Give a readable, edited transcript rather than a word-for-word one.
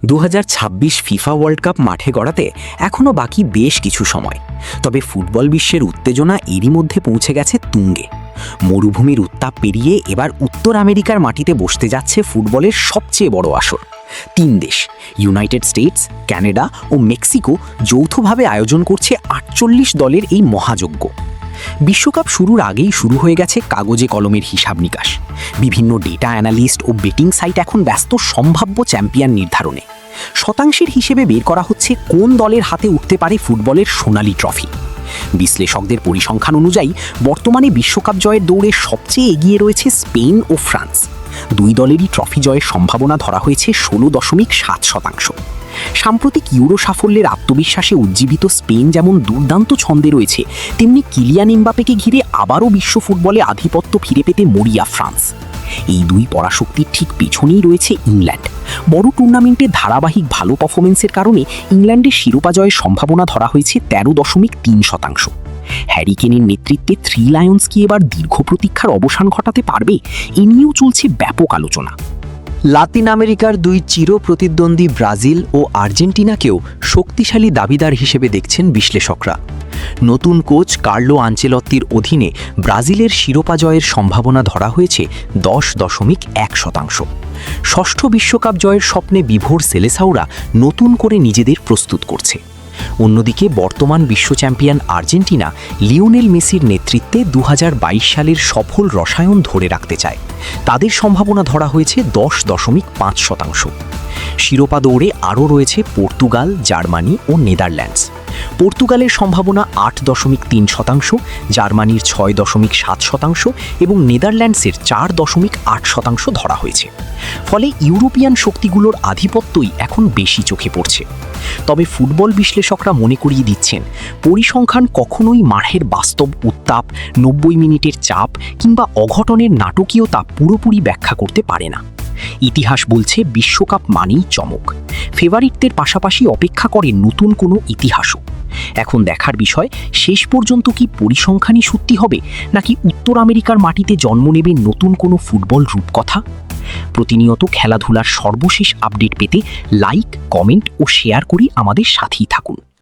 2026 FIFA world cup মাঠে গড়াতে এখনও বাকি বেশ কিছু সময়। তবে ফুটবল বিশ্বের উত্তেজনা এরই মধ্যে পৌঁছে গেছে তুঙ্গে। মরুভূমির উত্তাপ পেরিয়ে এবার উত্তর আমেরিকার মাটিতে বসতে যাচ্ছে ফুটবলের সবচেয়ে বড় আসর। 3 দেশ ইউনাইটেড স্টেটস, কানাডা ও মেক্সিকো যৌথভাবে আয়োজন করছে 48 দলের এই মহাযজ্ঞ। বিশ্বকাপ শুরুর আগেই শুরু হয়ে গেছে কাগজে কলমের হিসাব নিকাশ। বিভিন্ন ডেটা অ্যানালিস্ট ও বেটিং সাইট এখন ব্যস্ত সম্ভাব্য চ্যাম্পিয়ন নির্ধারণে। শতাংশের হিসেবে বের করা হচ্ছে কোন দলের হাতে উঠতে পারে ফুটবলের সোনালী ট্রফি। বিশ্লেষকদের পরিসংখ্যান অনুযায়ী বর্তমানে বিশ্বকাপ জয়ের দৌড়ে সবচেয়ে এগিয়ে রয়েছে স্পেন ও ফ্রান্স। 2 দলেরই ট্রফি জয়ের সম্ভাবনা ধরা হয়েছে 16.7%। সাম্প্রতিক ইউরো সাফল্যের আত্মবিশ্বাসে উজ্জীবিত স্পেন যেমন দুর্দান্ত ছন্দে রয়েছে, তেমনি কিলিয়ান এমবাপেকে ঘিরে আবারও বিশ্ব ফুটবলে আধিপত্য ফিরে পেতে মরিয়া ফ্রান্স। এই 2 পরাশক্তির ঠিক পেছনেই রয়েছে ইংল্যান্ড। বড় টুর্নামেন্টে ধারাবাহিক ভালো পারফরমেন্সের কারণে ইংল্যান্ডের শিরোপা জয়ের সম্ভাবনা ধরা হয়েছে 13.3%। হ্যারি কেনের নেতৃত্বে 3 লায়ন্স কি এবার দীর্ঘ প্রতীক্ষার অবসান ঘটাতে পারবে? এ নিয়েও চলছে ব্যাপক আলোচনা। লাতিন আমেরিকার 2 চির প্রতিদ্বন্দ্বী ব্রাজিল ও আর্জেন্টিনাকেও শক্তিশালী দাবিদার হিসেবে দেখছেন বিশ্লেষকরা। নতুন কোচ কার্লো আনচেলত্তির অধীনে ব্রাজিলের শিরোপা জয়ের সম্ভাবনা ধরা হয়েছে 10.1%। ষষ্ঠ বিশ্বকাপ জয়ের স্বপ্নে বিভোর সেলেসাওরা নতুন করে নিজেদের প্রস্তুত করছে। অন্যদিকে বর্তমান বিশ্ব চ্যাম্পিয়ন আর্জেন্টিনা লিওনেল মেসির নেতৃত্বে 2022 সালের সফল রসায়ন ধরে রাখতে চায়। তাদের সম্ভাবনা ধরা হয়েছে 10.5%। শিরোপা দৌড়ে আরও রয়েছে পর্তুগাল, জার্মানি ও নেদারল্যান্ডস। পর্তুগালের সম্ভাবনা 8.3%, জার্মানির 6.7% এবং নেদারল্যান্ডসের 4.8% ধরা হয়েছে। ফলে ইউরোপিয়ান শক্তিগুলোর আধিপত্যই এখন বেশি চোখে পড়ছে। তবে ফুটবল বিশ্লেষকরা মনে করিয়ে দিচ্ছেন, পরিসংখ্যান কখনোই মাঠের বাস্তব উত্তাপ, 90 মিনিটের চাপ কিংবা অঘটনের নাটকীয়তা পুরোপুরি ব্যাখ্যা করতে পারে না। ইতিহাস বলছে বিশ্বকাপ মানেই চমক। ফেভারিটদের পাশাপাশি অপেক্ষা করে নতুন কোনো ইতিহাসও। এখন দেখার বিষয়, শেষ পর্যন্ত কি পরিসংখ্যানই সত্যি হবে, নাকি উত্তর আমেরিকার মাটিতে জন্ম নেবে নতুন কোনো ফুটবল রূপকথা? প্রতিনিয়ত খেলাধুলার সর্বশেষ আপডেট পেতে লাইক, কমেন্ট ও শেয়ার করে আমাদের সাথেই থাকুন।